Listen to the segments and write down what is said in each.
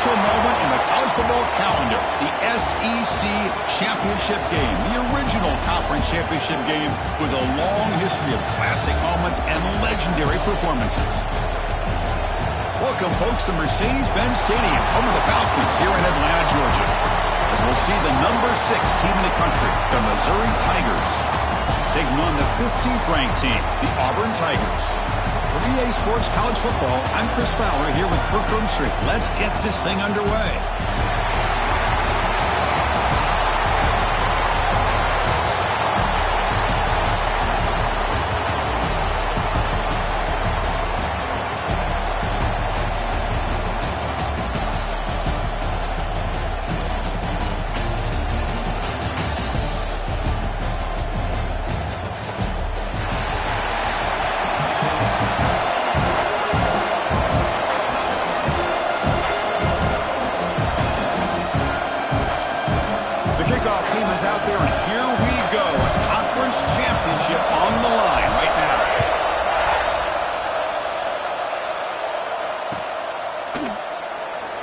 special moment in the college football calendar, the SEC Championship game, the original conference championship game with a long history of classic moments and legendary performances. Welcome, folks, to Mercedes-Benz Stadium, home of the Falcons here in Atlanta, Georgia, as we'll see the number 6 team in the country, the Missouri Tigers, taking on the 15th ranked team, the Auburn Tigers. For EA Sports College Football, I'm Chris Fowler here with Kirk Herbstreit. Let's get this thing underway.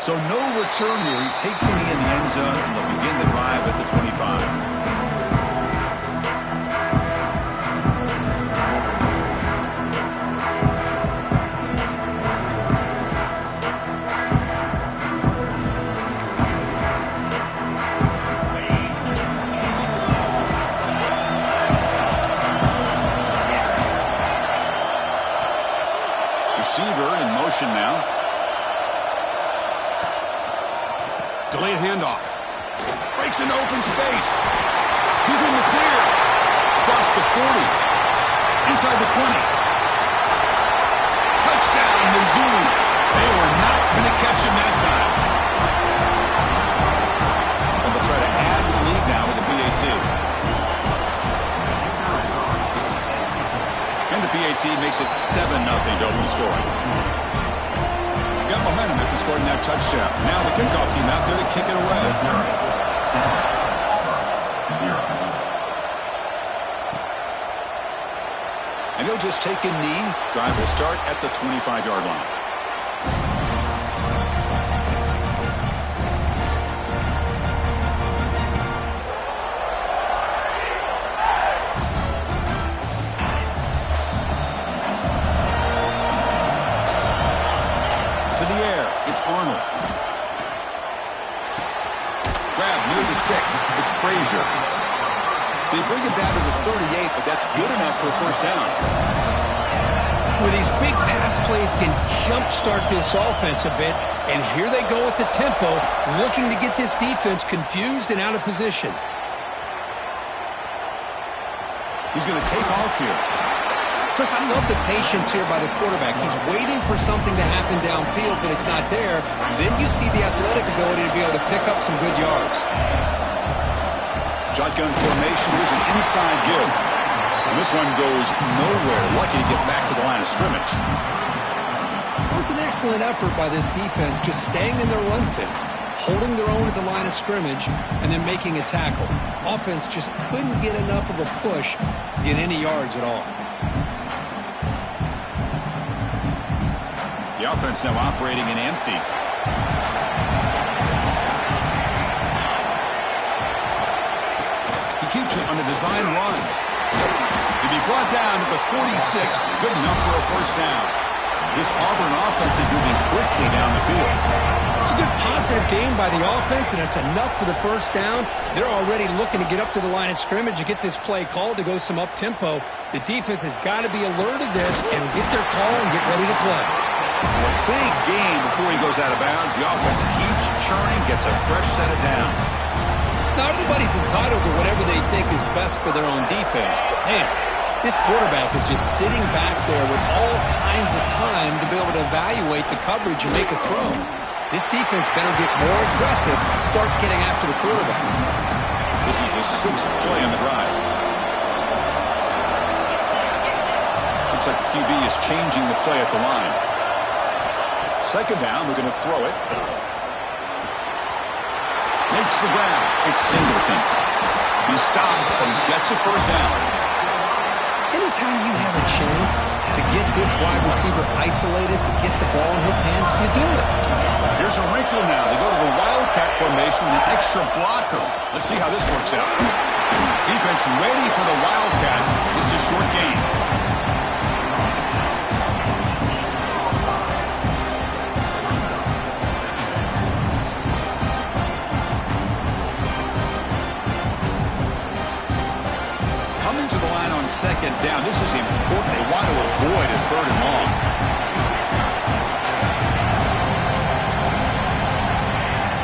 So no return here. He takes it in the end zone, and they'll begin the drive at the 25. Receiver in motion now. Delayed handoff. Breaks into open space. He's in the clear. Across the 40. Inside the 20. Touchdown, Mizzou. They were not going to catch him that time. And they'll try to add to the lead now with the PAT. And the PAT makes it 7-0 to open the scoring. Got momentum after scoring that touchdown. Now the kickoff team out there to kick it away. 0. And he'll just take a knee. Drive will start at the 25-yard line. It's Arnold. Grab near the sticks. It's Frazier. They bring it down to the 38, but that's good enough for a first down. Well, these big pass plays can jumpstart this offense a bit, and here they go with the tempo, looking to get this defense confused and out of position. He's going to take off here. Chris, I love the patience here by the quarterback. He's waiting for something to happen downfield, but it's not there. Then you see the athletic ability to be able to pick up some good yards. Shotgun formation. Here's an inside give. And this one goes nowhere. Lucky to get back to the line of scrimmage. It was an excellent effort by this defense, just staying in their run fence, holding their own at the line of scrimmage, and then making a tackle. Offense just couldn't get enough of a push to get any yards at all. The offense now operating in empty. He keeps it on a design run. He'll be brought down to the 46. Good enough for a first down. This Auburn offense is moving quickly down the field. It's a good positive game by the offense, and it's enough for the first down. They're already looking to get up to the line of scrimmage and get this play called to go some up-tempo. The defense has got to be alert of this and get their call and get ready to play. A big game before he goes out of bounds. The offense keeps churning, gets a fresh set of downs. Now, everybody's entitled to whatever they think is best for their own defense. But, man, this quarterback is just sitting back there with all kinds of time to be able to evaluate the coverage and make a throw. This defense better get more aggressive and start getting after the quarterback. This is the 6th play on the drive. Looks like the QB is changing the play at the line. Second down, we're going to throw it. Makes the grab. It's Singleton. He's stopped, but he gets a first down. Anytime you have a chance to get this wide receiver isolated, to get the ball in his hands, you do it. Here's a wrinkle now. They go to the Wildcat formation with an extra blocker. Let's see how this works out. Defense ready for the Wildcat. Just a short gain. Coming to the line on second down. This is important. They want to avoid a third and long.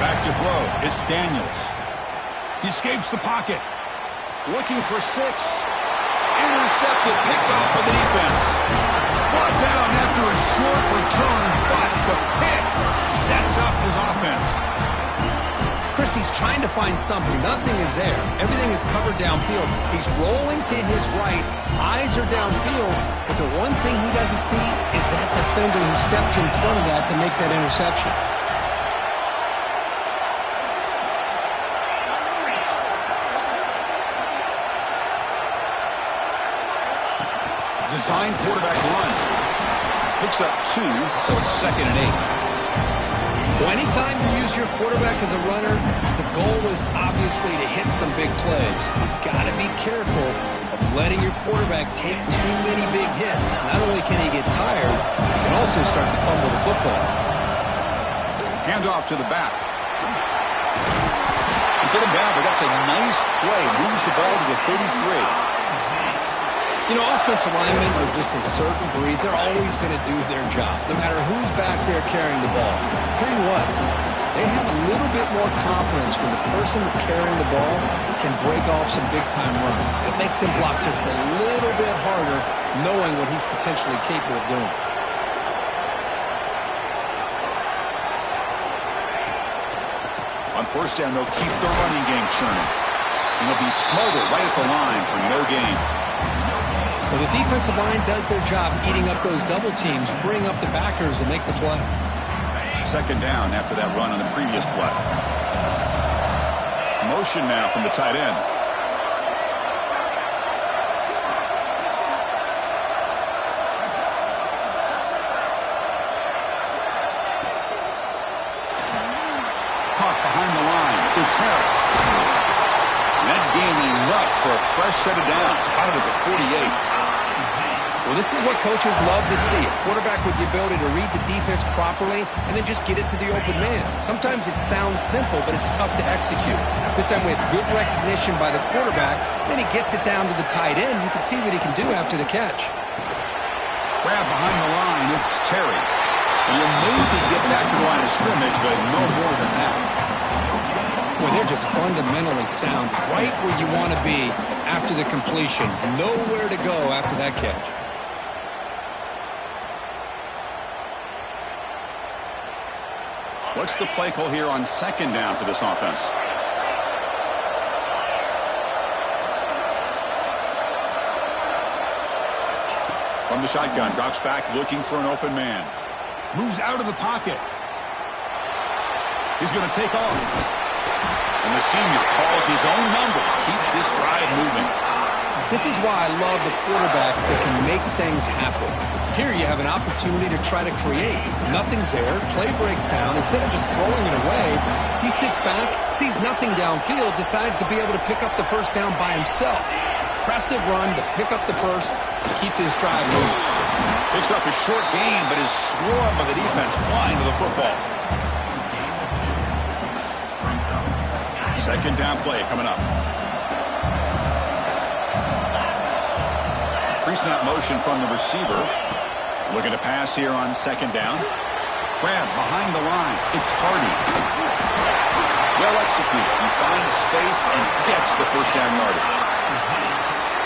Back to throw. It's Daniels. He escapes the pocket. Looking for 6. Intercepted. Picked off by the defense. Brought down after a short return, but the pick sets up his offense. Chris, he's trying to find something. Nothing is there. Everything is covered downfield. He's rolling to his right. Eyes are downfield. But the one thing he doesn't see is that defender who steps in front of that to make that interception. Design quarterback run. Picks up 2, so it's 2nd and 8. Well, anytime you use your quarterback as a runner, the goal is obviously to hit some big plays. You've got to be careful of letting your quarterback take too many big hits. Not only can he get tired, he can also start to fumble the football. Handoff to the back. You get him down, but that's a nice play. Moves the ball to the 33. You know, offensive linemen are just a certain breed. They're always going to do their job, no matter who's back there carrying the ball. I'll tell you what, they have a little bit more confidence when the person that's carrying the ball can break off some big-time runs. It makes him block just a little bit harder, knowing what he's potentially capable of doing. On first down, they'll keep the running game churning. And they'll be smothered right at the line for no gain. Well, the defensive line does their job eating up those double teams, freeing up the backers to make the play. 2nd down after that run on the previous play. Motion now from the tight end. Caught behind the line. It's Harris. Net gain enough for a fresh set of downs. Spotted at the 48. Well, this is what coaches love to see. A quarterback with the ability to read the defense properly and then just get it to the open man. Sometimes it sounds simple, but it's tough to execute. This time we have good recognition by the quarterback. Then he gets it down to the tight end. You can see what he can do after the catch. Grab behind the line. It's Terry. And you'll maybe get back to the line of scrimmage, but no more than that. Boy, they're just fundamentally sound. Right where you want to be after the completion. Nowhere to go after that catch. What's the play call here on 2nd down for this offense? From the shotgun, drops back looking for an open man. Moves out of the pocket. He's going to take off. And the senior calls his own number. Keeps this drive moving. This is why I love the quarterbacks that can make things happen. Here you have an opportunity to try to create. Nothing's there. Play breaks down. Instead of just throwing it away, he sits back, sees nothing downfield, decides to be able to pick up the first down by himself. Impressive run to pick up the first, to keep this drive moving. Picks up a short gain, but is swarmed by the defense flying to the football. 2nd down play coming up. Pre-snap motion from the receiver. Looking to pass here on 2nd down. Grab behind the line. It's Hardy. Well executed. He finds space and gets the first down yardage.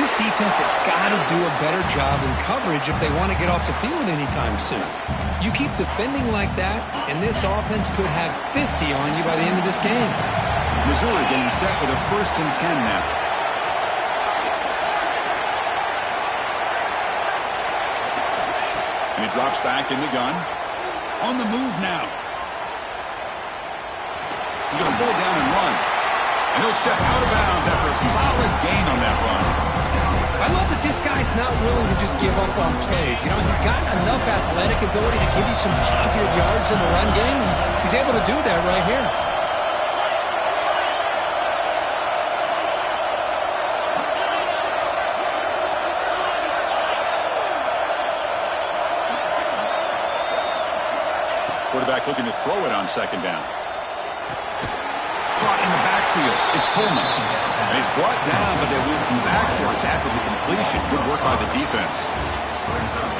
This defense has got to do a better job in coverage if they want to get off the field anytime soon. You keep defending like that, and this offense could have 50 on you by the end of this game. Missouri getting set with a 1st and 10 now. And he drops back in the gun. On the move now. He's going to pull it down and run. And he'll step out of bounds after a solid gain on that run. I love the this guy's not willing to just give up on plays. You know, he's got enough athletic ability to give you some positive yards in the run game, and he's able to do that right here. Quarterback looking to throw it on second down. Caught in the backfield. It's Coleman. And he's brought down, but they went backwards after the completion. Good work by the defense.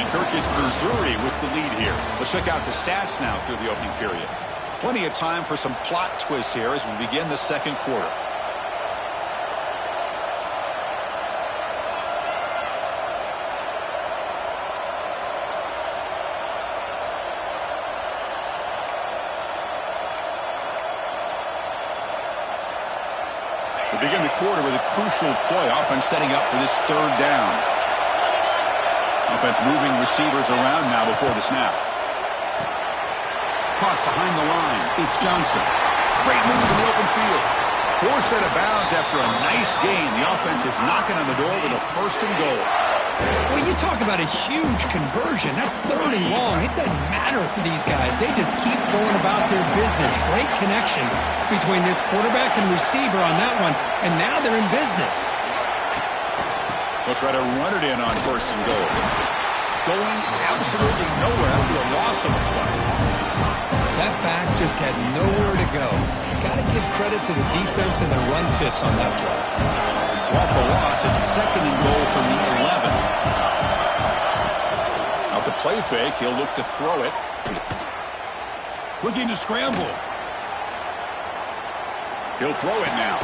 And Kirk is Missouri with the lead here. Let's check out the stats now through the opening period. Plenty of time for some plot twists here as we begin the second quarter. We begin the quarter with a crucial play. Offense setting up for this third down. Offense moving receivers around now before the snap. Caught behind the line. It's Johnson. Great move in the open field. Forced out of bounds after a nice gain. The offense is knocking on the door with a first and goal. Well, you talk about a huge conversion. That's third and long. It doesn't matter for these guys. They just keep going about their business. Great connection between this quarterback and receiver on that one. And now they're in business. They'll try to run it in on first and goal. Going absolutely nowhere after the loss of a play. That back just had nowhere to go. Got to give credit to the defense and the run fits on that play. So off the loss, it's second and goal from the 11. Off the play fake, he'll look to throw it. Looking to scramble. He'll throw it now.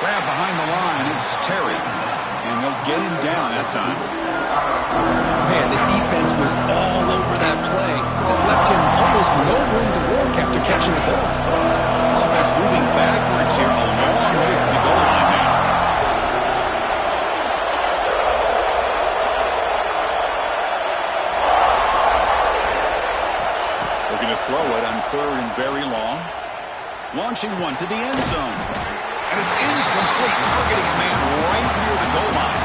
Grab behind the line, it's Terry. And they'll get him down that time. Man, the defense was all over that play. Just left him almost no room to work after catching the ball. Offense moving backwards here, a long way from the goal line now. Looking to throw it on third and very long. Launching one to the end zone. And it's incomplete, targeting a man right near the goal line.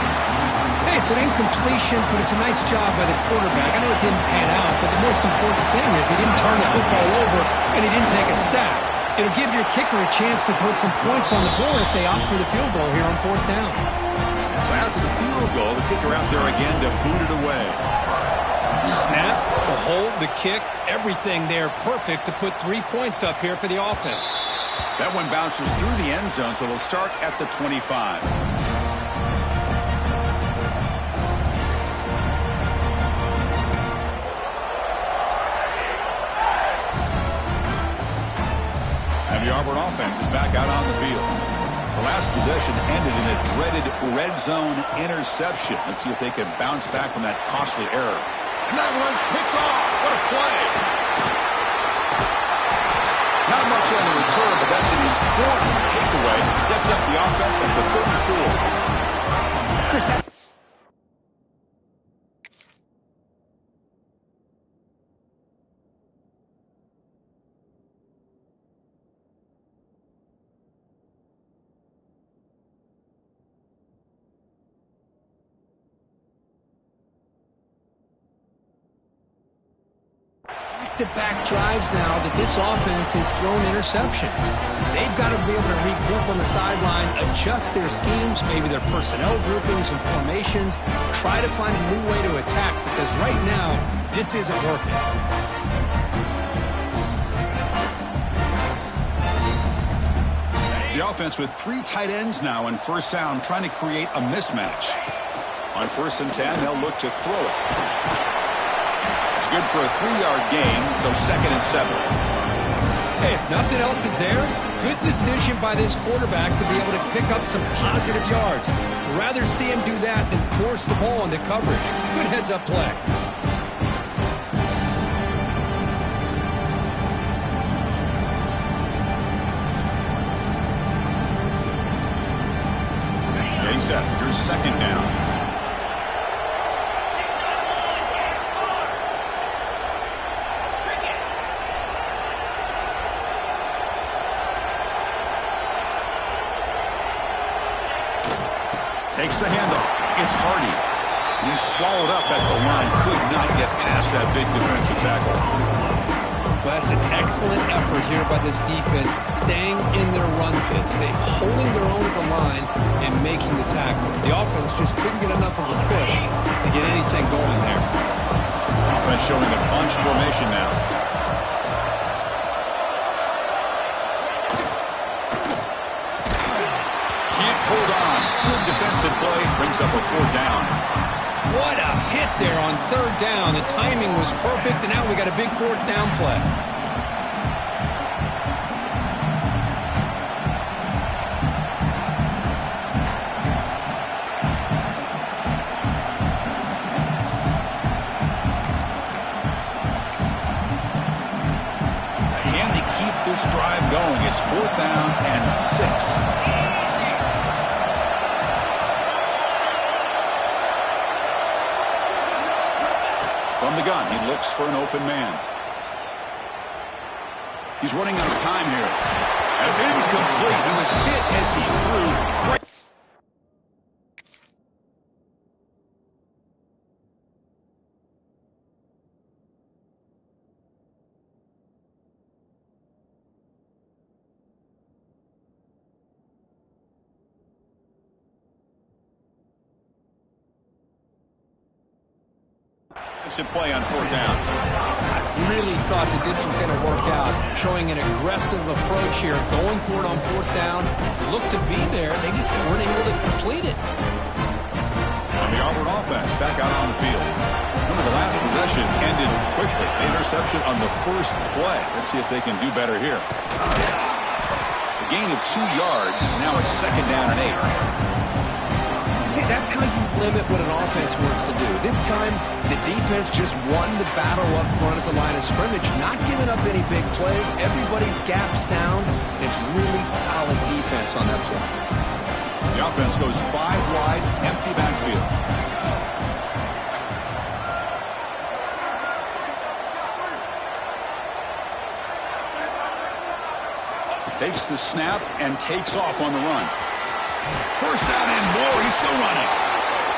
Hey, it's an incompletion, but it's a nice job by the quarterback. I know it didn't pan out, but the most important thing is he didn't turn the football over and he didn't take a sack. It'll give your kicker a chance to put some points on the board if they opt for the field goal here on fourth down. So after the field goal, the kicker out there again to boot it away. Snap, the hold, the kick, everything there perfect to put 3 points up here for the offense. That one bounces through the end zone, so they'll start at the 25. And the Auburn offense is back out on the field. The last possession ended in a dreaded red zone interception. Let's see if they can bounce back from that costly error. And that one's picked off. What a play. Not much on the return, but that's an important takeaway. Sets up the offense at the 34. Chris, back-to-back drives now that this offense has thrown interceptions. They've got to be able to regroup on the sideline, adjust their schemes, maybe their personnel groupings and formations, try to find a new way to attack, because right now, this isn't working. The offense with 3 tight ends now in first down, trying to create a mismatch. On first and 10, they'll look to throw it. Good for a 3-yard gain, so second and 7. Hey, if nothing else is there, good decision by this quarterback to be able to pick up some positive yards. I'd rather see him do that than force the ball into coverage. Good heads-up play. Getting set. Here's second down. Takes the handoff. It's Hardy. He's swallowed up at the line. Could not get past that big defensive tackle. Well, that's an excellent effort here by this defense, staying in their run fits. They're holding their own at the line and making the tackle. The offense just couldn't get enough of a push to get anything going there. Offense showing a bunch formation now. Can't hold on. Good defensive play. Brings up a 4th down. What a hit there on 3rd down. The timing was perfect, and now we got a big 4th down play. Can they keep this drive going? It's 4th down and 6. From the gun, he looks for an open man. He's running out of time here. As incomplete. He was hit as he threw. Great. Play on 4th down. I really thought that this was going to work out, showing an aggressive approach here, going for it on 4th down. Looked to be there. They just weren't able to complete it. And the Auburn offense back out on the field. Remember, the last possession ended quickly. Interception on the first play. Let's see if they can do better here. A gain of 2 yards. Now it's 2nd down and 8. See, that's how you limit what an offense wants to do. This time, the defense just won the battle up front at the line of scrimmage, not giving up any big plays. Everybody's gap sound. It's really solid defense on that play. The offense goes 5 wide, empty backfield. Takes the snap and takes off on the run. 1st down and more. He's still running.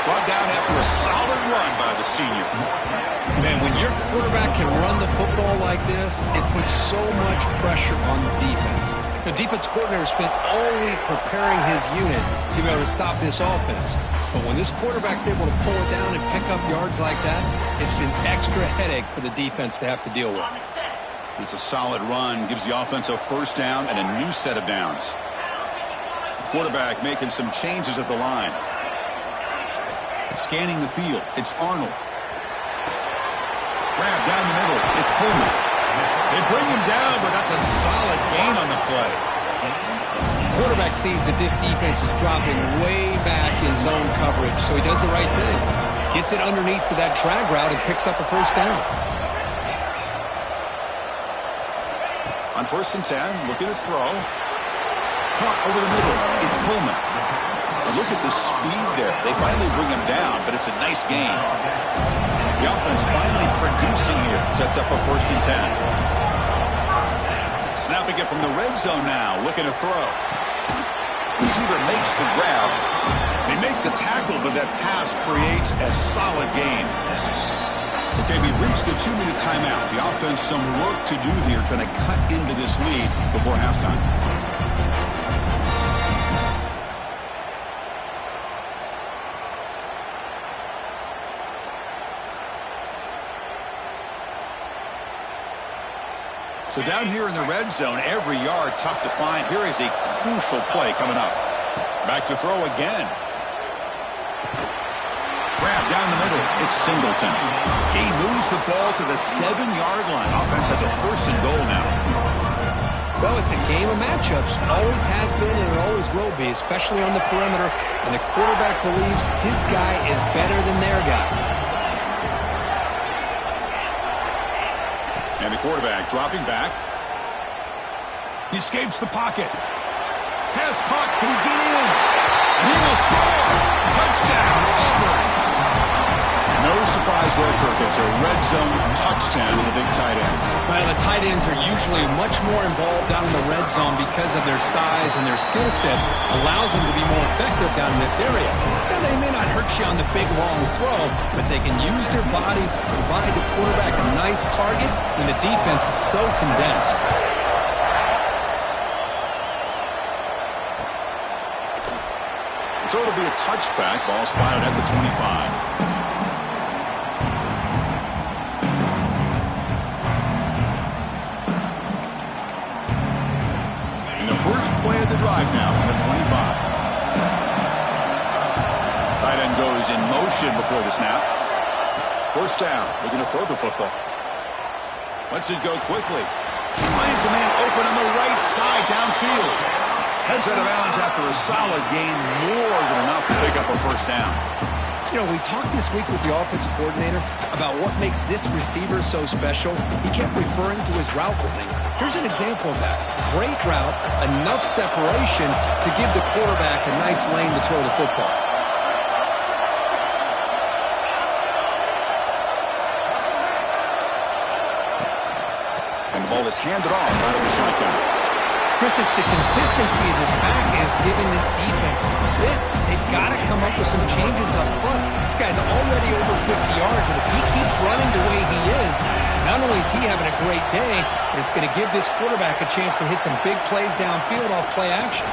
Brought down after a solid run by the senior. Man, when your quarterback can run the football like this, it puts so much pressure on the defense. The defense coordinator spent all week preparing his unit to be able to stop this offense. But when this quarterback's able to pull it down and pick up yards like that, it's an extra headache for the defense to have to deal with. It's a solid run. Gives the offense a 1st down and a new set of downs. Quarterback making some changes at the line. Scanning the field. It's Arnold. Grab down the middle. It's Coleman. They bring him down, but that's a solid gain on the play. Quarterback sees that this defense is dropping way back in zone coverage, so he does the right thing. Gets it underneath to that drag route and picks up a 1st down. On 1st and 10, looking to throw. Caught over the middle. It's Coleman. And look at the speed there. They finally bring him down, but it's a nice gain. The offense finally producing here. Sets up a 1st and 10. Snapping it from the red zone now. Looking to throw. Receiver makes the grab. They make the tackle, but that pass creates a solid gain. Okay, we reached the 2-minute timeout. The offense some work to do here, trying to cut into this lead before halftime. So down here in the red zone, every yard tough to find. Here is a crucial play coming up. Back to throw again. Grab down the middle. It's Singleton. He moves the ball to the 7-yard line. Offense has a 1st and goal now. Well, it's a game of matchups. Always has been and it always will be, especially on the perimeter. And the quarterback believes his guy is better than their guy. And the quarterback dropping back. He escapes the pocket. Pass caught. Can he get in? He will score. Touchdown, Auburn. No surprise there, Kirk. It's a red zone touchdown with a big tight end. Well, the tight ends are usually much more involved down in the red zone because of their size and their skill set allows them to be more effective down in this area. And they may not hurt you on the big, long throw, but they can use their bodies to provide the quarterback a nice target when the defense is so condensed. So it'll be a touchback. Ball spotted at the 25. First play of the drive now from the 25. Tight end goes in motion before the snap. First down, looking to throw the football. Lets it go quickly. Finds a man open on the right side downfield. Heads out of bounds after a solid gain, more than enough to pick up a first down. You know, we talked this week with the offensive coordinator about what makes this receiver so special. He kept referring to his route running. Here's an example of that. Great route, enough separation to give the quarterback a nice lane to throw the football. And the ball is handed off out of the shotgun. Chris, it's the consistency of this back is giving this defense fits. They've got to come up with some changes up front. This guy's already over 50 yards, and if he keeps running the way he is, not only is he having a great day, but it's going to give this quarterback a chance to hit some big plays downfield off play action.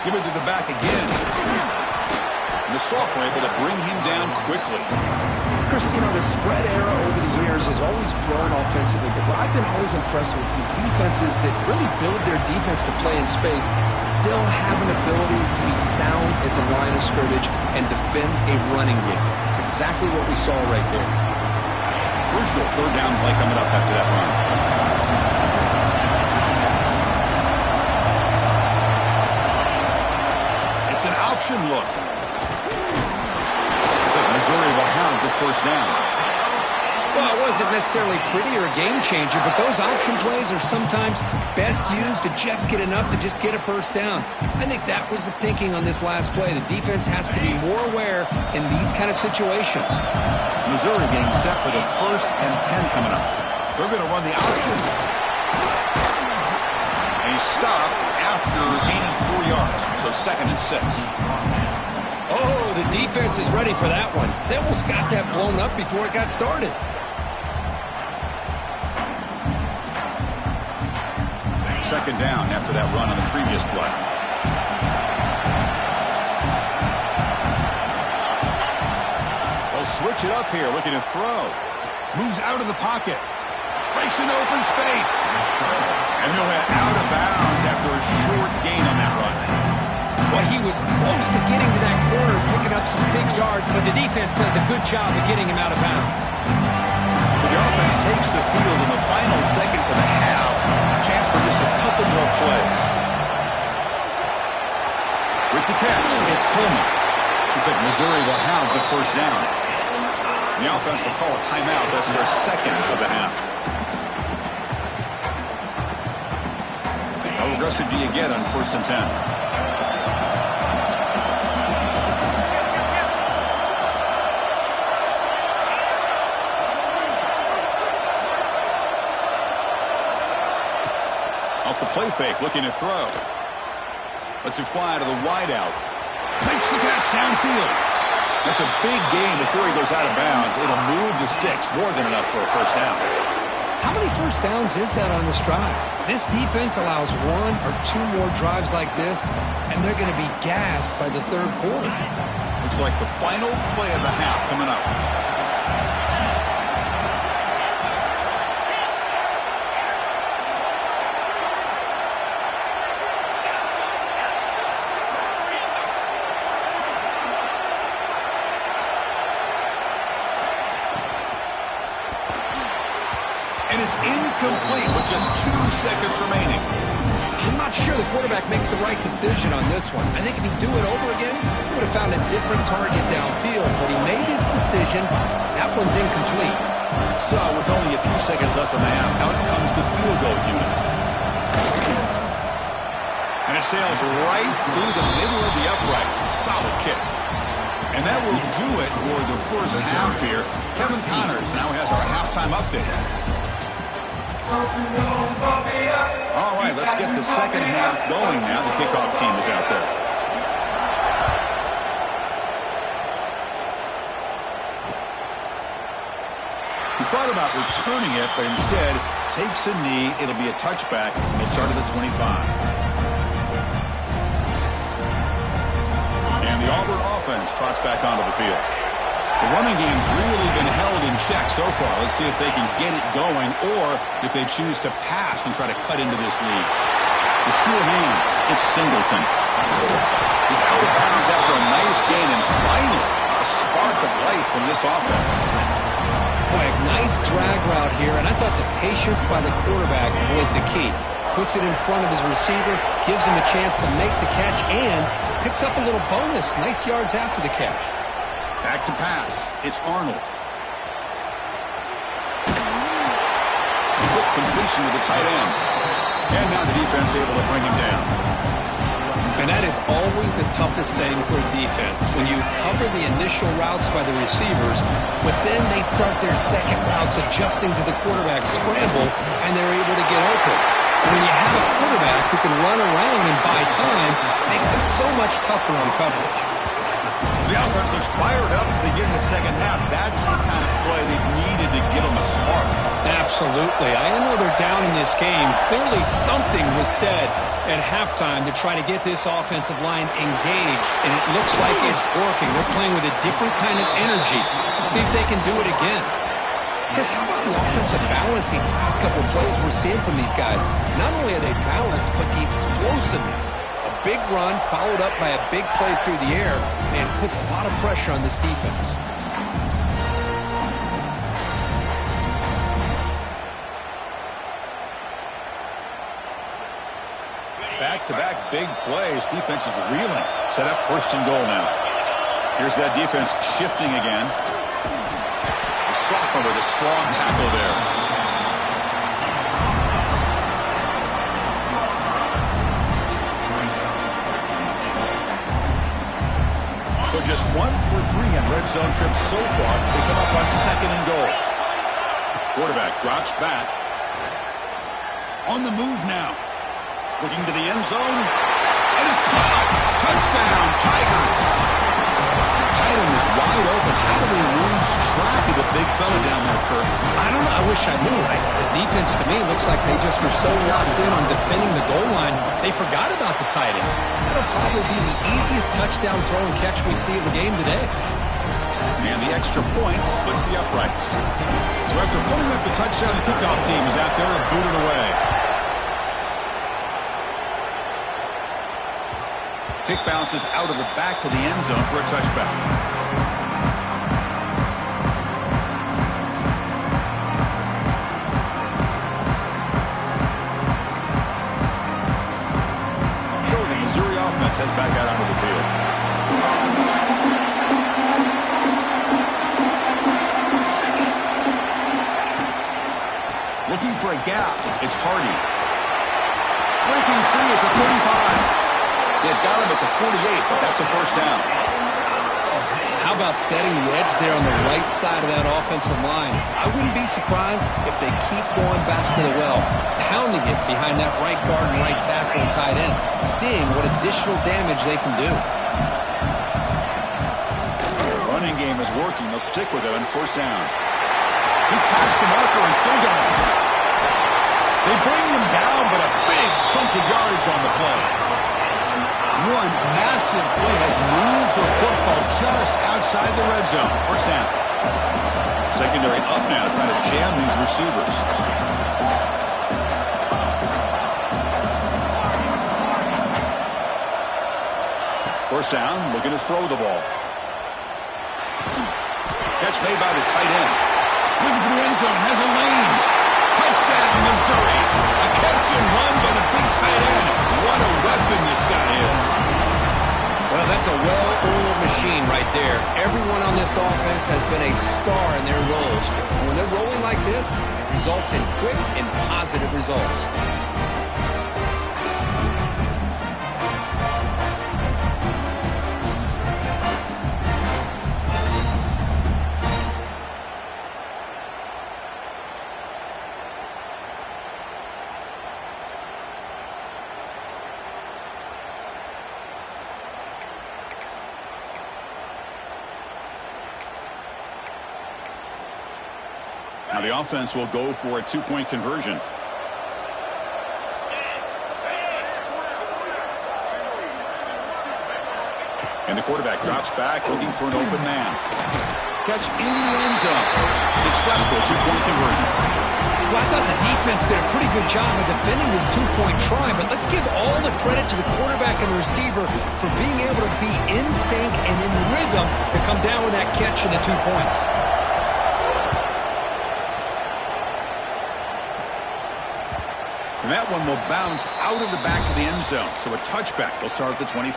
Give it to the back again. And the Sophomore able to bring him down quickly. Chris, you know, the spread era over the years has always grown offensively, but what I've been always impressed with defenses that really build their defense to play in space still have an ability to be sound at the line of scrimmage and defend a running game. It's exactly what we saw right there. Crucial third down play coming up after that run. It's an option look. Missouri will have the first down. Well, it wasn't necessarily pretty or a game changer, but those option plays are sometimes best used to just get enough to just get a first down. I think that was the thinking on this last play. The defense has to be more aware in these kind of situations. Missouri getting set for the 1st and 10 coming up. They're going to run the option. And he stopped after gaining 4 yards, so 2nd and 6. Oh, the defense is ready for that one. They almost got that blown up before it got started. Second down after that run on the previous play. They'll switch it up here, looking to throw. Moves out of the pocket. Breaks into open space. And he'll head out of bounds after a short gain on that run. Well, he was close to getting to that corner, picking up some big yards, but the defense does a good job of getting him out of bounds. So the offense takes the field in the final seconds of the half. Chance for just a couple more plays. With the catch, it's Coleman. Looks like Missouri will have the first down. The offense will call a timeout. That's their 2nd of the half. How aggressive do you get on 1st and 10? Off the play fake, looking to throw. Lets it fly to the wideout. Makes the catch downfield. That's a big gain before he goes out of bounds. It'll move the sticks, more than enough for a first down. How many first downs is that on this drive? This defense allows 1 or 2 more drives like this, and they're going to be gassed by the 3rd quarter. Looks like the final play of the half coming up. And it's incomplete with just 2 seconds remaining. I'm not sure the quarterback makes the right decision on this one. I think if he'd do it over again, he would have found a different target downfield, but he made his decision. That one's incomplete. So, with only a few seconds left in the half, out comes the field goal unit. And it sails right through the middle of the uprights. Solid kick. And that will do it for the first half here. Kevin Connors now has our halftime update. All right, let's get the second half going now. The kickoff team is out there. He thought about returning it, but instead takes a knee. It'll be a touchback, and they'll start at the 25. And the Auburn offense trots back onto the field. The running game's really been held in check so far. Let's see if they can get it going or if they choose to pass and try to cut into this lead. The sure hands. It's Singleton. He's out of bounds after a nice gain, and finally a spark of life from this offense. Boy, a nice drag route here, and I thought the patience by the quarterback was the key. Puts it in front of his receiver, gives him a chance to make the catch, and picks up a little bonus. Nice yards after the catch. Back to pass. It's Arnold. Quick completion to the tight end. And now the defense able to bring him down. And that is always the toughest thing for a defense, when you cover the initial routes by the receivers, but then they start their second routes adjusting to the quarterback's scramble, and they're able to get open. When you have a quarterback who can run around and buy time, it makes it so much tougher on coverage. The offense looks fired up to begin the second half. That's the kind of play they've needed to give them a spark. Absolutely. I know they're down in this game. Clearly something was said at halftime to try to get this offensive line engaged, and it looks like it's working. They're playing with a different kind of energy. Let's see if they can do it again. Because how about the offensive balance these last couple of plays we're seeing from these guys? Not only are they balanced, but the explosiveness. A big run followed up by a big play through the air, and puts a lot of pressure on this defense. Back-to-back big plays. Defense is reeling. Set up first and goal now. Here's that defense shifting again. The sophomore with a strong tackle there. So just 1 for 3 in red zone trips so far. They come up on second and goal. Quarterback drops back. On the move now. Looking to the end zone. And it's caught. Touchdown, Tigers. Tight end was wide open. How do they lose track of the big fella down there, Kirk? I don't know. I wish I knew. The defense, to me, looks like they just were so locked in on defending the goal line, they forgot about the tight end. That'll probably be the easiest touchdown throw and catch we see in the game today. And the extra point splits the uprights. So after putting up the touchdown, the kickoff team is out there and booted away. Kick bounces out of the back of the end zone for a touchback. So the Missouri offense heads back out onto the field. Looking for a gap. It's Hardy. Breaking free at the 35. They had got him at the 48, but that's a first down. How about setting the edge there on the right side of that offensive line? I wouldn't be surprised if they keep going back to the well, pounding it behind that right guard and right tackle and tight end, seeing what additional damage they can do. The running game is working. They'll stick with it on first down. He's past the marker and still going. They bring him down, but a big chunk of yardage on the play. One massive play has moved the football just outside the red zone. First down. Secondary up now, trying to jam these receivers. First down, looking to throw the ball. Catch made by the tight end. Looking for the end zone, has a lane. Touchdown, Missouri. A catch and run by the big tight end. What a weapon this guy is. Well, that's a well-oiled machine right there. Everyone on this offense has been a star in their roles. And when they're rolling like this, it results in quick and positive results. Now the offense will go for a two-point conversion. And the quarterback drops back, looking for an open man. Catch in the end zone. Successful two-point conversion. Well, I thought the defense did a pretty good job of defending this two-point try, but let's give all the credit to the quarterback and the receiver for being able to be in sync and in rhythm to come down with that catch and the 2 points. And that one will bounce out of the back of the end zone. So a touchback will start at the 25.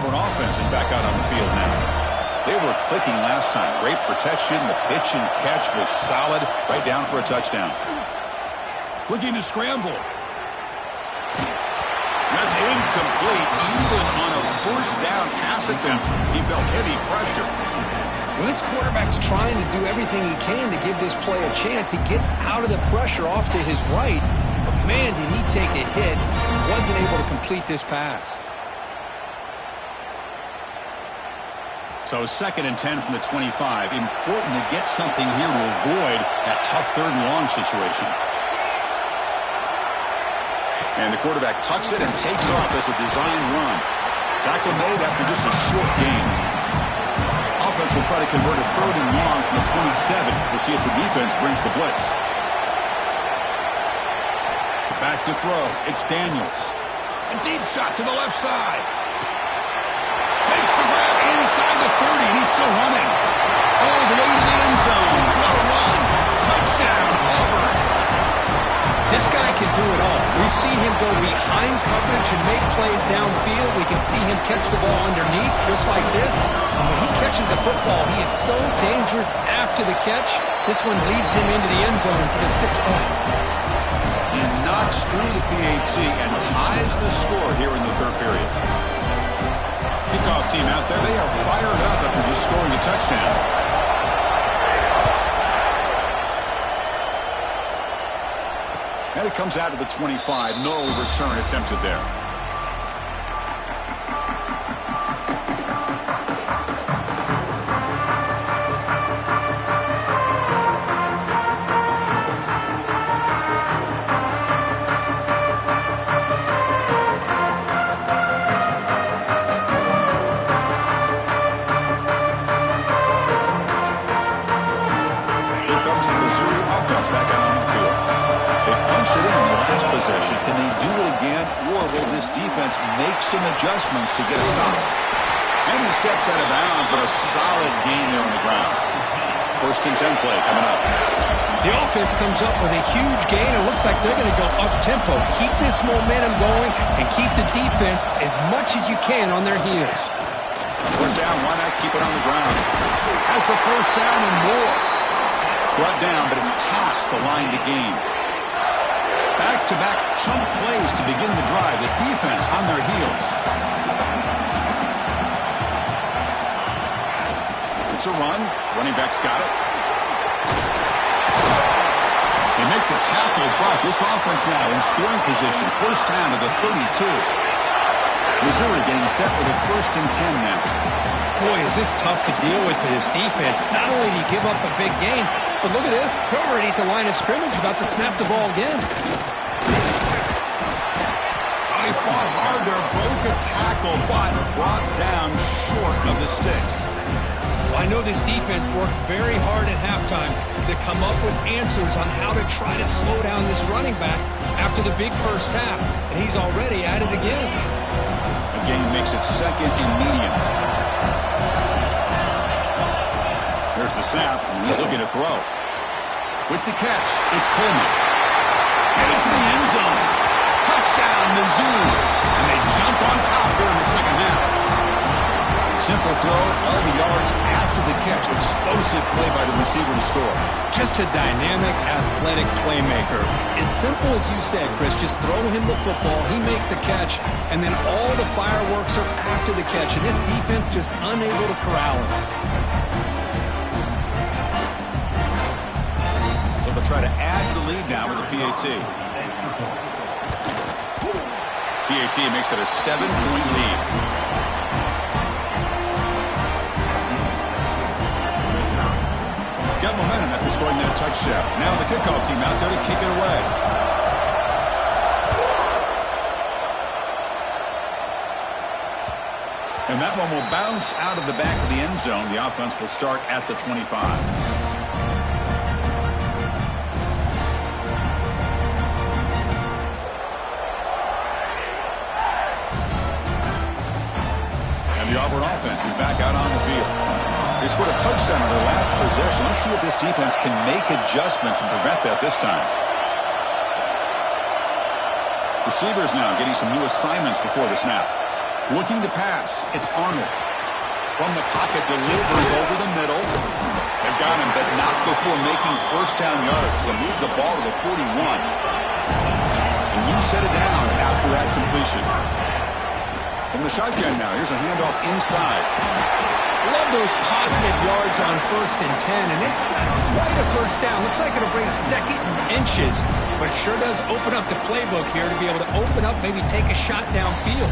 Offense is back out on the field now. They were clicking last time. Great protection. The pitch and catch was solid. Right down for a touchdown. Looking to scramble. That's incomplete. Even on a first down pass attempt, he felt heavy pressure. Well, this quarterback's trying to do everything he can to give this play a chance. He gets out of the pressure off to his right. But, man, did he take a hit. Wasn't able to complete this pass. So 2nd and 10 from the 25. Important to get something here to avoid that tough 3rd and long situation. And the quarterback tucks it and takes off as a design run. Tackle made after just a short gain. Offense will try to convert a 3rd and long from the 27. We'll see if the defense brings the blitz. Back to throw. It's Daniels. A deep shot to the left side. Makes the grab inside the 30, and he's still running. All the way to the end zone. What a run. Touchdown, Auburn. This guy can do it all. We've seen him go behind coverage and make plays downfield. We can see him catch the ball underneath, just like this. And when he catches the football, he is so dangerous after the catch. This one leads him into the end zone for the 6 points. He knocks through the PAT and ties the score here in the 3rd period. Kickoff team out there, they are fired up after just scoring a touchdown. And it comes out to the 25. No return attempted there. Can they do it again, or will this defense make some adjustments to get a stop? And he steps out of bounds, but a solid gain there on the ground. 1st and 10 play coming up. The offense comes up with a huge gain. It looks like they're going to go up-tempo. Keep this momentum going and keep the defense as much as you can on their heels. 1st down, why not keep it on the ground? Has the 1st down and more. Brought down, but it's past the line to gain. Back-to-back chunk plays to begin the drive. The defense on their heels. It's a run. Running back's got it. They make the tackle, but this offense now in scoring position. 1st down to the 32. Missouri getting set with a 1st and 10 now. Boy, is this tough to deal with for this defense. Not only do you give up a big gain, but look at this. They're already at the line of scrimmage, about to snap the ball again. They fought hard there, broke a tackle, but brought down short of the sticks. Well, I know this defense worked very hard at halftime to come up with answers on how to try to slow down this running back after the big 1st half, and he's already at it again. Again, makes it 2nd and medium. There's the snap, and he's looking to throw. With the catch, it's Pullman. Headed to the end zone. Touchdown, Mizzou. And they jump on top here in the 2nd half. Simple throw, all the yards after the catch. Explosive play by the receiver to score. Just a dynamic, athletic playmaker. As simple as you said, Chris, just throw him the football, he makes a catch, and then all the fireworks are after the catch. And this defense just unable to corral him. So they'll try to add to the lead now with a PAT. PAT makes it a 7-point lead. Got momentum after scoring that touchdown. Now the kickoff team out there to kick it away. And that one will bounce out of the back of the end zone. The offense will start at the 25. And the Auburn offense is back out on the field. They scored a touchdown on their last possession. Let's see if this defense can make adjustments and prevent that this time. Receivers now getting some new assignments before the snap. Looking to pass, it's Arnold. From the pocket, delivers over the middle. They've got him, but not before making first down yards. They move the ball to the 41. And new set of downs after that completion. From the shotgun now, here's a handoff inside. Love those positive yards on 1st and 10, and it's not quite a first down. Looks like it'll bring second and inches, but sure does open up the playbook here to be able to open up, maybe take a shot downfield.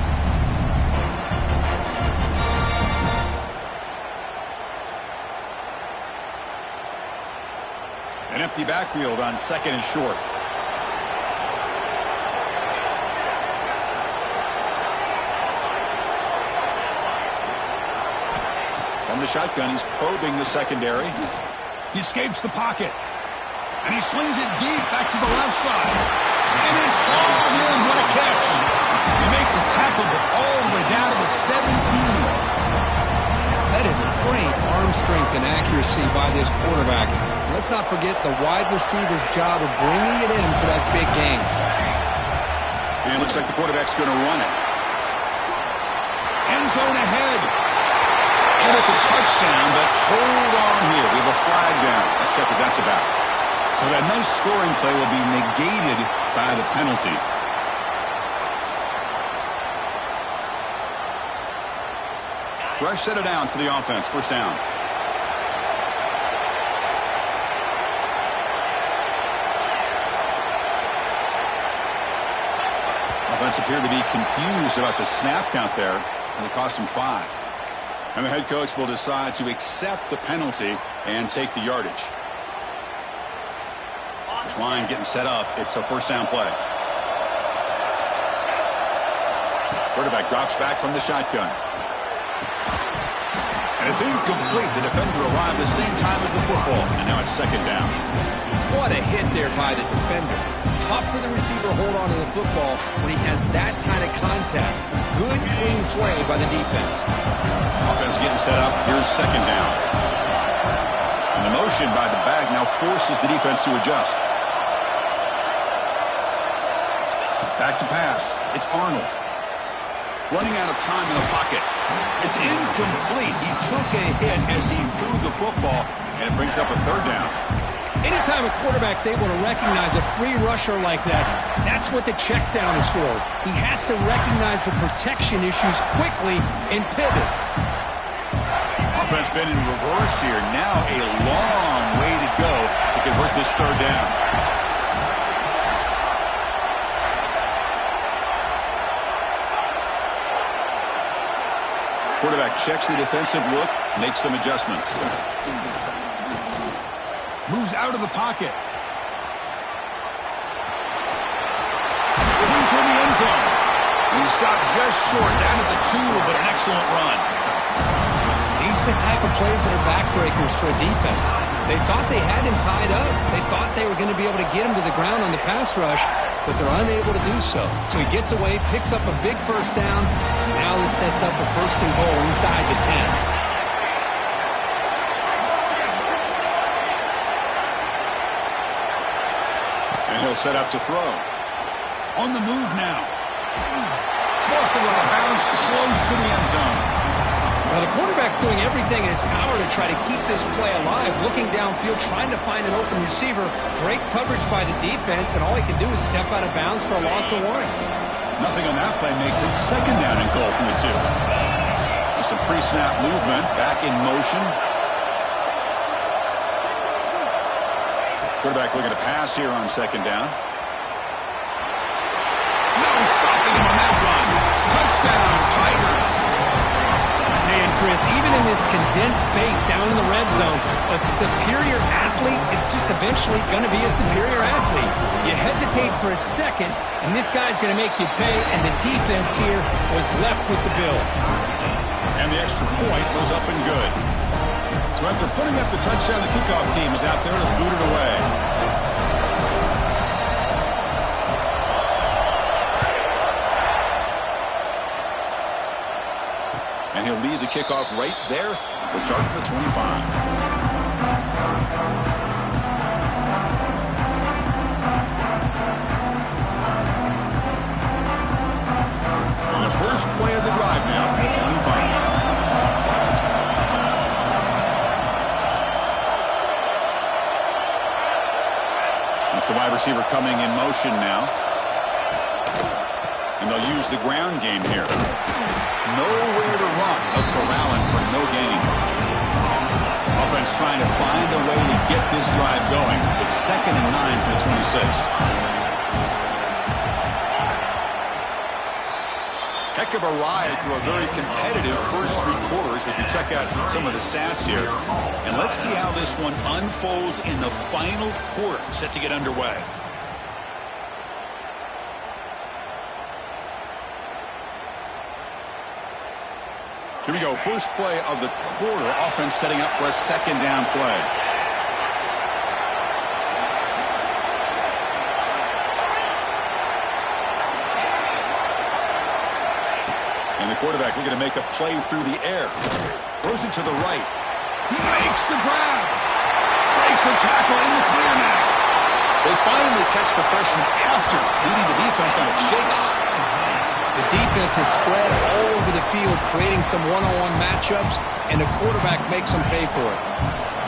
An empty backfield on 2nd and short. From the shotgun, he's probing the secondary. He escapes the pocket. And he slings it deep back to the left side. And it's hauled in. What a catch. They make the tackle, but all the way down to the 17. That is great arm strength and accuracy by this quarterback. Let's not forget the wide receiver's job of bringing it in for that big game. And it looks like the quarterback's going to run it. End zone ahead. And it's a touchdown, but hold on here. We have a flag down. Let's check what that's about. So that nice scoring play will be negated by the penalty. Fresh set of downs for the offense. First down. Offense appeared to be confused about the snap count there, and it cost him 5. And the head coach will decide to accept the penalty and take the yardage. This line getting set up. It's a first down play. Quarterback drops back from the shotgun. And it's incomplete. The defender arrived the same time as the football. And now it's second down. What a hit there by the defender. Tough for the receiver to hold on to the football when he has that kind of contact. Good, clean play by the defense. Offense getting set up. Here's second down. And the motion by the back now forces the defense to adjust. Back to pass. It's Arnold. Running out of time in the pocket. It's incomplete. He took a hit as he threw the football, and it brings up a third down. Anytime a quarterback's able to recognize a free rusher like that, that's what the check down is for. He has to recognize the protection issues quickly and pivot. Offense been in reverse here. Now a long way to go to convert this third down. Quarterback checks the defensive look, makes some adjustments. Moves out of the pocket. Looking toward the end zone. And he stopped just short, down at the 2, but an excellent run. These are the type of plays that are backbreakers for a defense. They thought they had him tied up. They thought they were going to be able to get him to the ground on the pass rush, but they're unable to do so. So he gets away, picks up a big first down. Now this sets up a first and goal inside the 10. And he'll set up to throw. On the move now. Forcing out of bounds close to the end zone. Now the quarterback's doing everything in his power to try to keep this play alive, looking downfield, trying to find an open receiver. Great coverage by the defense, and all he can do is step out of bounds for a loss of 1. Nothing on that play makes it second down and goal from the 2. With some pre-snap movement, back in motion. Quarterback looking to pass here on second down. No stopping him on that run. Touchdown, Tigers. Man, Chris, even in this condensed space down in the red zone, a superior athlete is just eventually going to be a superior athlete. You hesitate for a second, and this guy's going to make you pay, and the defense here was left with the bill. And the extra point was up and good. So after putting up the touchdown, the kickoff team is out there to boot it away. And he'll lead the kickoff right there. He'll start from the 25. And the first play of the drive now from the 25. It's the wide receiver coming in motion now. And they'll use the ground game here. Nowhere to run, but corralling for no gain. Offense trying to find a way to get this drive going. It's 2nd and 9 for the 26. Heck of a ride through a very competitive first 3 quarters as we check out some of the stats here. And let's see how this one unfolds in the final quarter, set to get underway. Here we go. First play of the quarter. Offense setting up for a 2nd down play. And the quarterback looking to make a play through the air. Throws it to the right. He makes the grab. Breaks a tackle in the clear now. They finally catch the freshman after leading the defense on a chase. The defense is spread all over the field, creating some one-on-one matchups, and the quarterback makes them pay for it.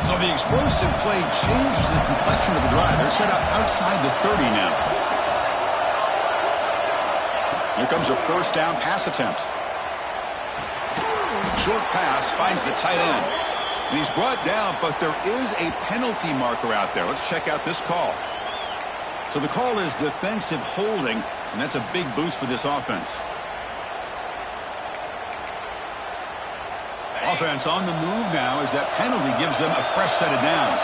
So the explosive play changes the complexion of the drive. They're set up outside the 30 now. Here comes a first down pass attempt. Short pass finds the tight end. And he's brought down, but there is a penalty marker out there. Let's check out this call. So the call is defensive holding, and that's a big boost for this offense. Offense on the move now as that penalty gives them a fresh set of downs.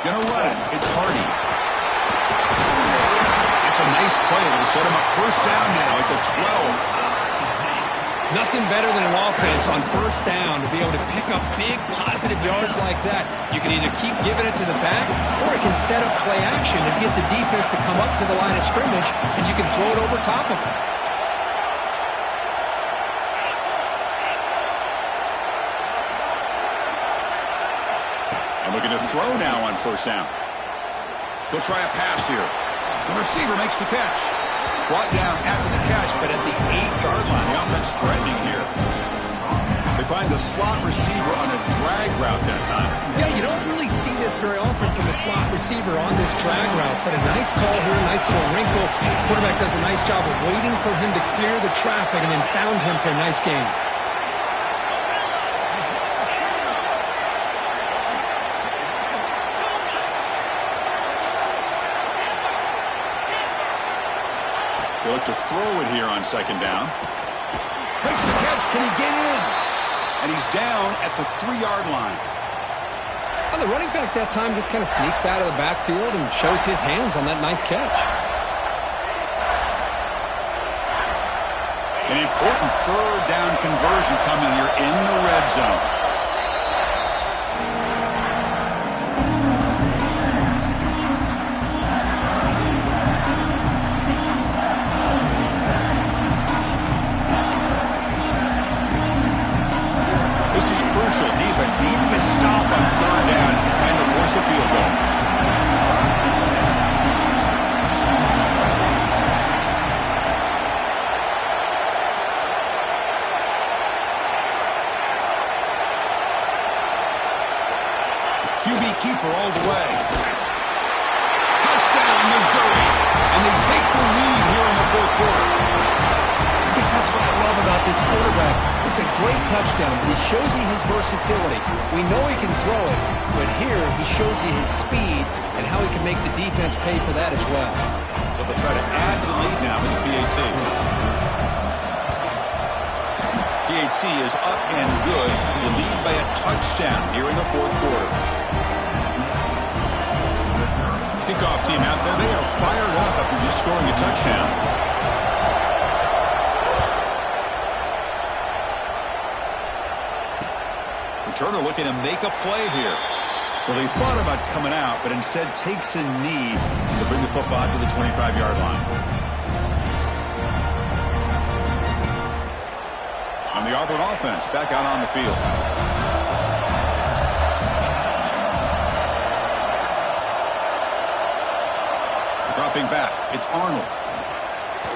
Gonna run it. It's Hardy. That's a nice play. It'll set him up first down now at the 12. Nothing better than an offense on first down to be able to pick up big positive yards like that. You can either keep giving it to the back, or it can set up play action and get the defense to come up to the line of scrimmage, and you can throw it over top of them. And looking to throw now on first down. He'll try a pass here. The receiver makes the catch. Brought down after the catch, but at the 8-yard line, the offense threatening here. They find the slot receiver on a drag route that time. Yeah, you don't really see this very often from a slot receiver on this drag route, but a nice call here, a nice little wrinkle. The quarterback does a nice job of waiting for him to clear the traffic and then found him for a nice gain. They look to throw it here on second down. Makes the catch. Can he get in? And he's down at the 3-yard line. Well, the running back that time just kind of sneaks out of the backfield and shows his hands on that nice catch. An important third down conversion coming here in the red zone. This is crucial. Defense needing a stop on third down and to force a field goal. QB keeper all the way. Touchdown, Missouri. And they take the lead here in the fourth quarter. Because that's what I love about this quarterback. It's a great touchdown, but he shows you his versatility. We know he can throw it, but here he shows you his speed and how he can make the defense pay for that as well. So they'll try to add to the lead now with the PAT. PAT is up and good. You lead by a touchdown here in the fourth quarter. Kickoff team out there. They are fired up after just scoring a touchdown. Returner looking to make a play here. Well, he thought about coming out, but instead takes a knee to bring the football to the 25-yard line. On the Auburn offense, back out on the field. Dropping back, it's Arnold.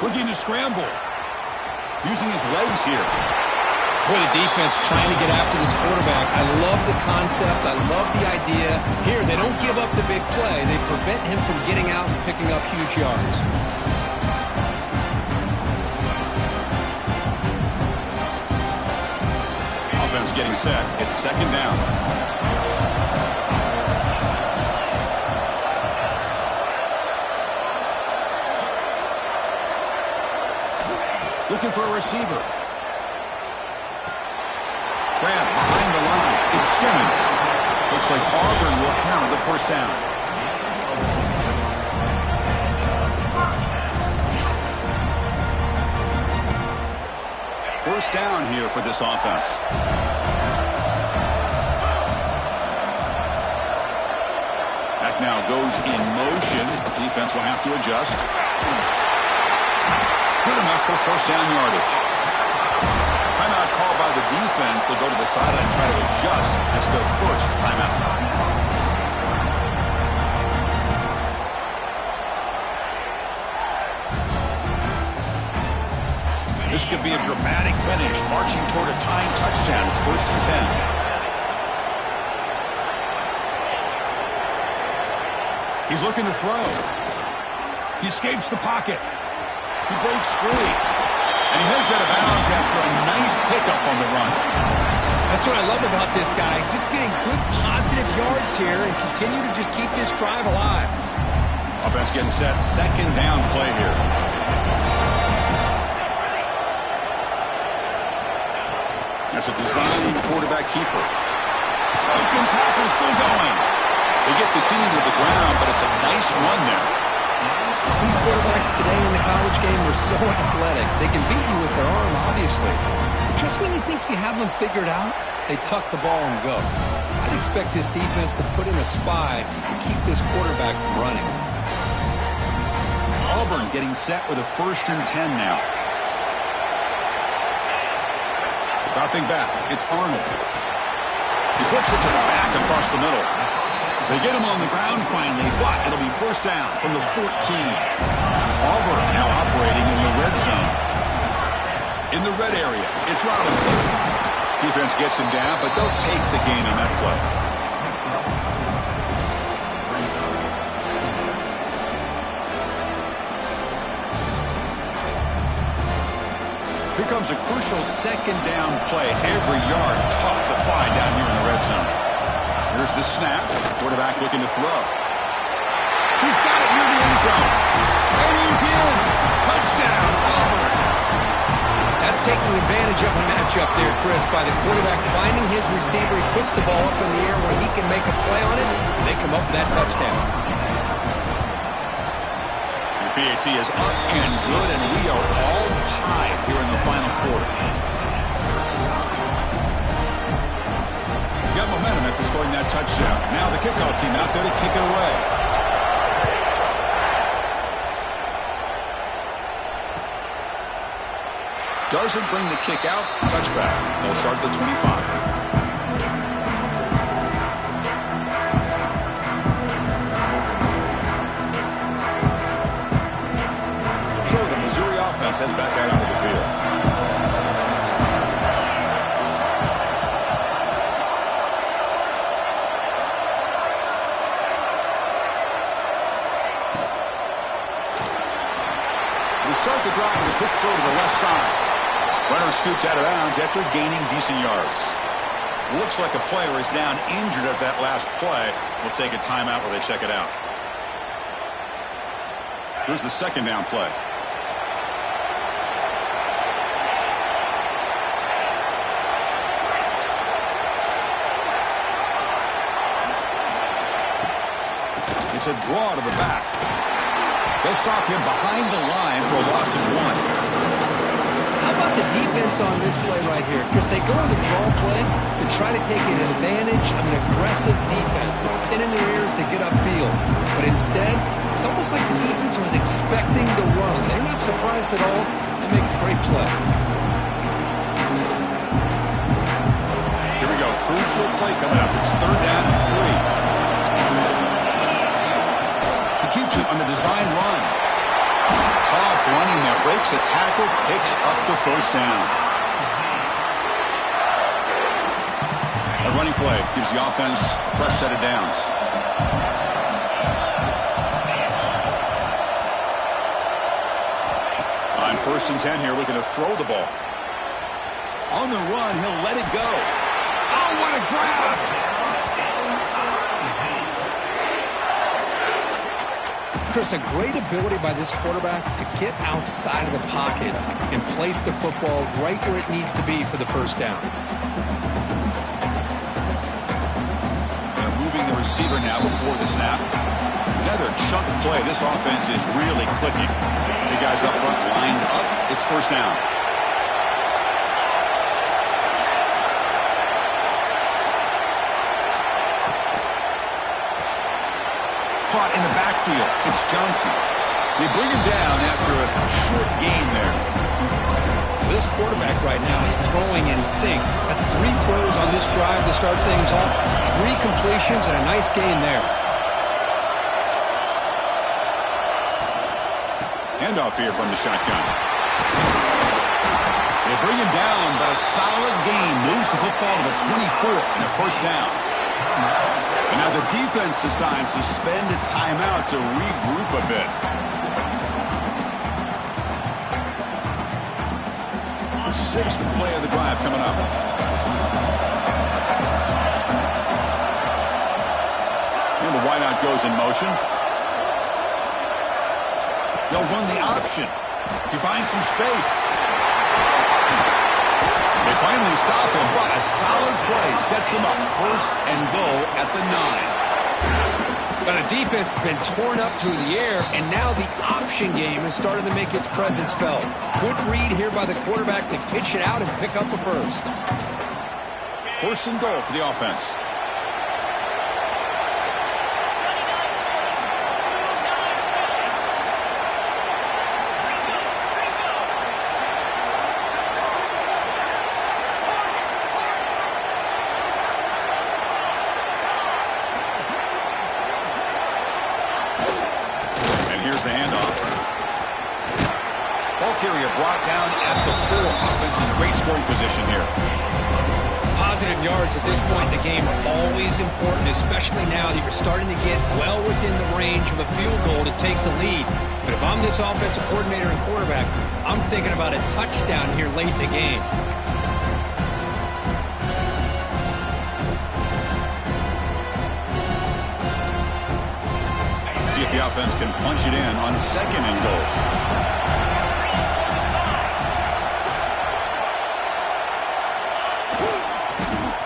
Looking to scramble. Using his legs here. Boy, the defense trying to get after this quarterback. I love the concept. I love the idea. Here, they don't give up the big play. They prevent him from getting out and picking up huge yards. Offense getting set. It's second down. Looking for a receiver. Grab behind the line. It's Simmons. Looks like Auburn will have the first down. First down here for this offense. That now goes in motion. Defense will have to adjust. Good enough for first down yardage. Timeout called by the defense. They'll go to the sideline and try to adjust. That's their first timeout. This could be a dramatic finish, marching toward a tying touchdown. It's first and 10. He's looking to throw. He escapes the pocket. He breaks free. And he heads out of bounds after a nice pickup on the run. That's what I love about this guy. Just getting good positive yards here and continue to just keep this drive alive. Offense getting set. Second down play here. That's a design quarterback keeper. Broken tackle still going. They get the seam to the ground, but it's a nice run there. These quarterbacks today in the college game are so athletic. They can beat you with their arm, obviously. But just when you think you have them figured out, they tuck the ball and go. I'd expect this defense to put in a spy and keep this quarterback from running. Auburn getting set with a first and 10 now. Dropping back, it's Arnold. He flips it to the back across the middle. They get him on the ground finally, but it'll be first down from the 14. Auburn now operating in the red zone. In the red area, it's Robinson. Defense gets him down, but they'll take the gain on that play. Here comes a crucial second down play. Every yard tough to find down here in the red zone. Here's the snap. Quarterback looking to throw. He's got it near the end zone. And he's in. Touchdown, Auburn. That's taking advantage of a matchup there, Chris, by the quarterback finding his receiver. He puts the ball up in the air where he can make a play on it, and they come up with that touchdown. The PAT is up and good, and we are all tied here in the final quarter. Got momentum after scoring that touchdown. Now the kickoff team out there to kick it away. Doesn't bring the kick out. Touchback. They'll start at the 25. So the Missouri offense heads back out onto the field. Start the drive with a quick throw to the left side. Runner scoots out of bounds after gaining decent yards. Looks like a player is down injured at that last play. We'll take a timeout while they check it out. Here's the second down play. It's a draw to the back. They'll stop him behind the line for a loss of 1. How about the defense on this play right here? Because they go with a draw play to try to take an advantage of an aggressive defense. They're pinning their ears to get upfield. But instead, it's almost like the defense was expecting the run. They're not surprised at all. They make a great play. Here we go. Crucial play coming up. It's 3rd down and 3. He keeps it on the design run. Tough running there. Breaks a tackle, picks up the 1st down. A running play gives the offense a fresh set of downs. On 1st and 10 here, looking to throw the ball. On the run, he'll let it go. Oh, what a grab! Chris, a great ability by this quarterback to get outside of the pocket and place the football right where it needs to be for the 1st down. Moving the receiver now before the snap. Another chunk play. This offense is really clicking. The guys up front lined up. It's 1st down. Caught in the backfield. It's Johnson. They bring him down after a short gain there. This quarterback right now is throwing in sync. That's 3 throws on this drive to start things off. 3 completions and a nice gain there. Handoff here from the shotgun. They bring him down, but a solid gain moves the football to the 24 and a 1st down. And now the defense decides to spend a timeout to regroup a bit. The 6th play of the drive coming up. And the wideout goes in motion. They'll run the option. He finds some space. They finally stop him, but a solid play sets him up 1st and goal at the 9. But a defense has been torn up through the air, and now the option game is starting to make its presence felt. Good read here by the quarterback to pitch it out and pick up a 1st. 1st and goal for the offense. Carrier brought down at the 4. Offense in great scoring position here. Positive yards at this point in the game are always important, especially now that you're starting to get well within the range of a field goal to take the lead. But if I'm this offensive coordinator and quarterback, I'm thinking about a touchdown here late in the game. See if the offense can punch it in on 2nd and goal.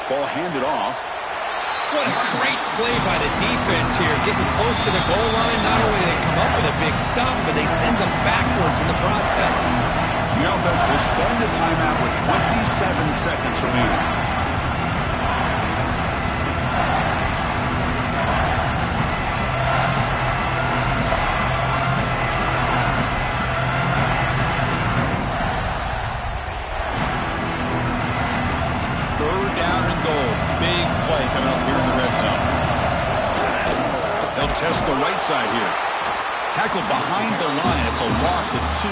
Ball handed off. What a great play by the defense here. Getting close to the goal line. Not only do they come up with a big stop, but they send them backwards in the process. The offense will spend a timeout with 27 seconds remaining. Test the right side here. Tackled behind the line. It's a loss of 2.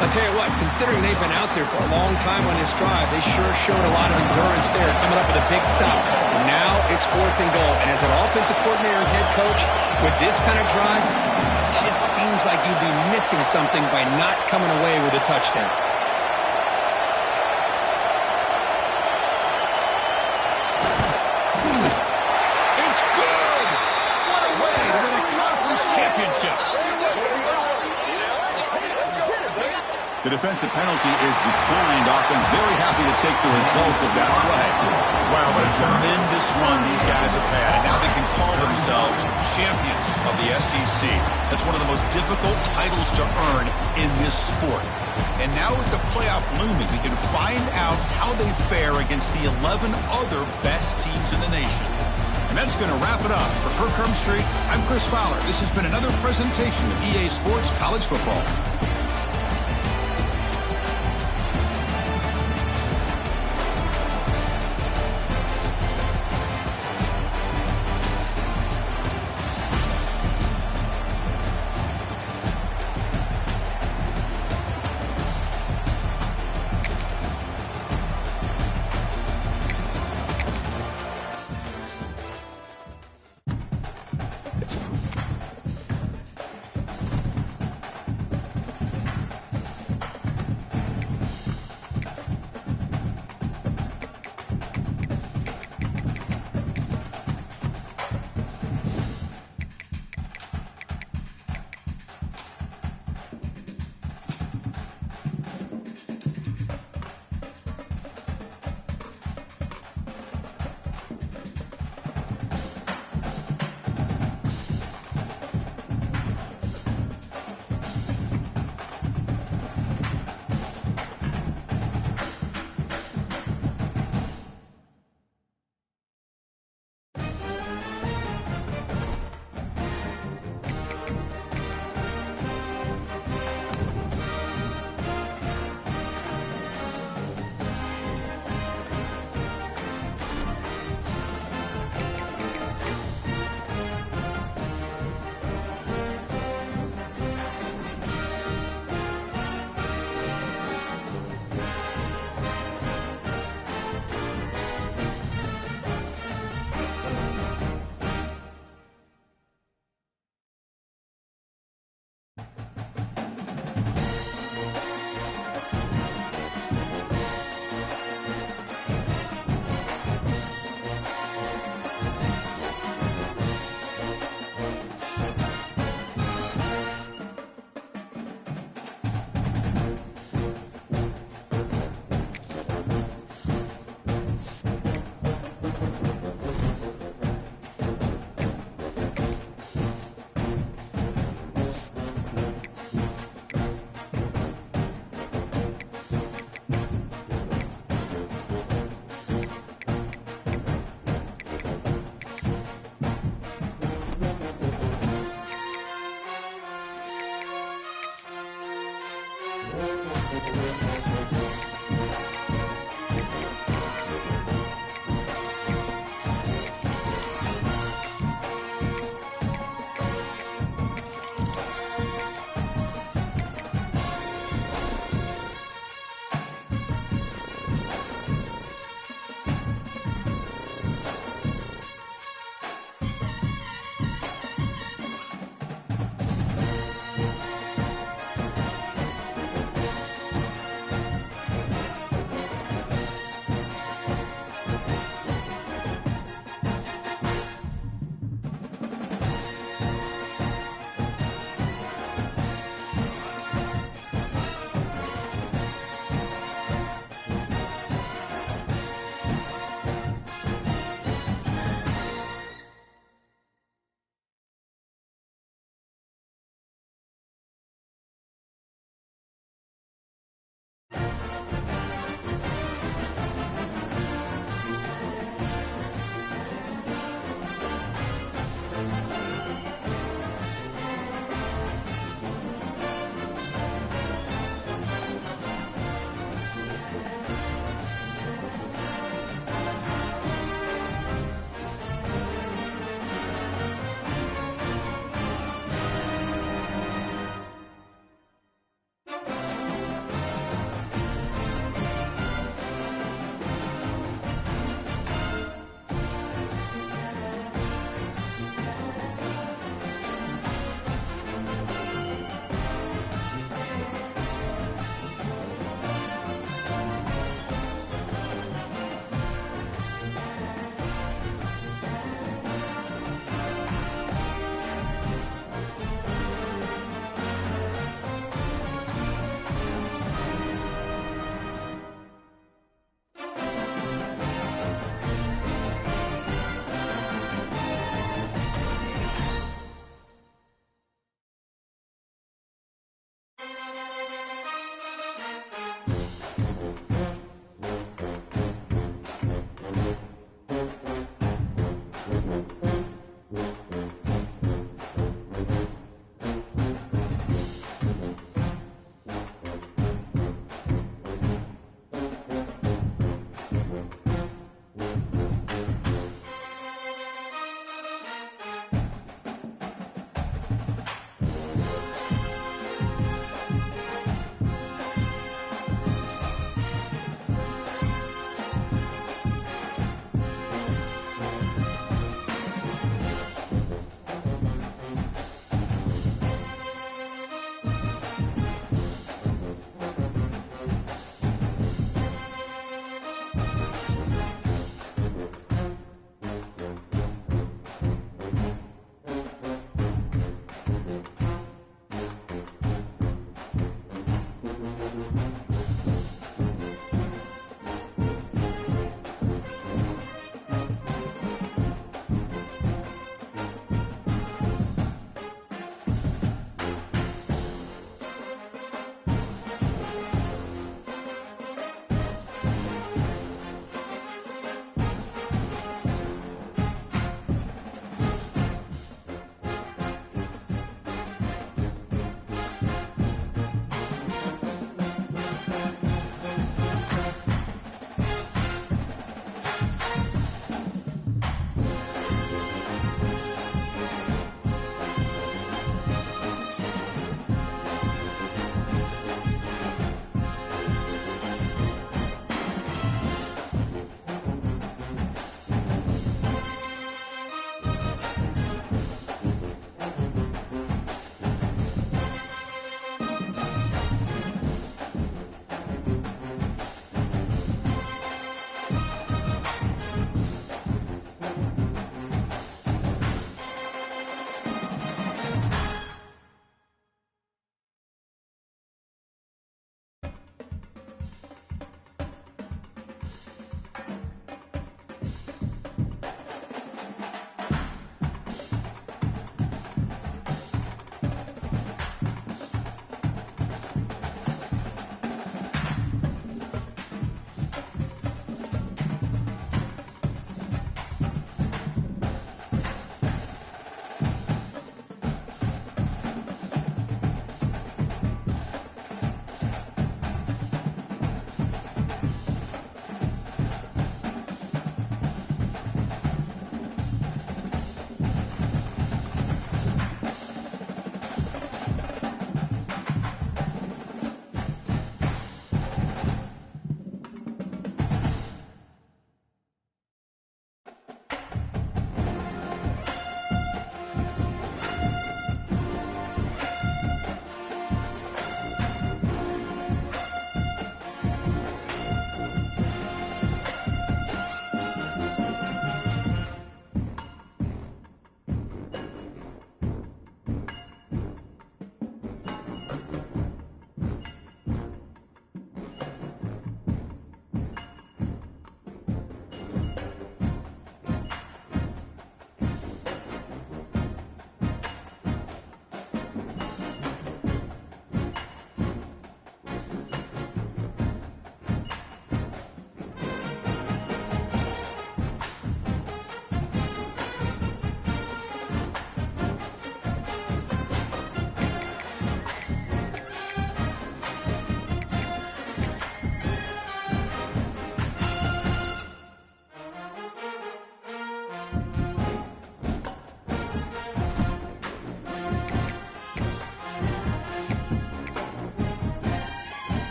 I'll tell you what, considering they've been out there for a long time on this drive, they sure showed a lot of endurance there, coming up with a big stop. Now it's 4th and goal. And as an offensive coordinator and head coach, with this kind of drive, it just seems like you'd be missing something by not coming away with a touchdown. The defensive penalty is declined. Offense very happy to take the result of that play. Wow, what a tremendous run these guys have had. And now they can call themselves champions of the SEC. That's one of the most difficult titles to earn in this sport. And now with the playoff looming, we can find out how they fare against the 11 other best teams in the nation. And that's going to wrap it up. For Kirk Herbstreit, I'm Chris Fowler. This has been another presentation of EA Sports College Football.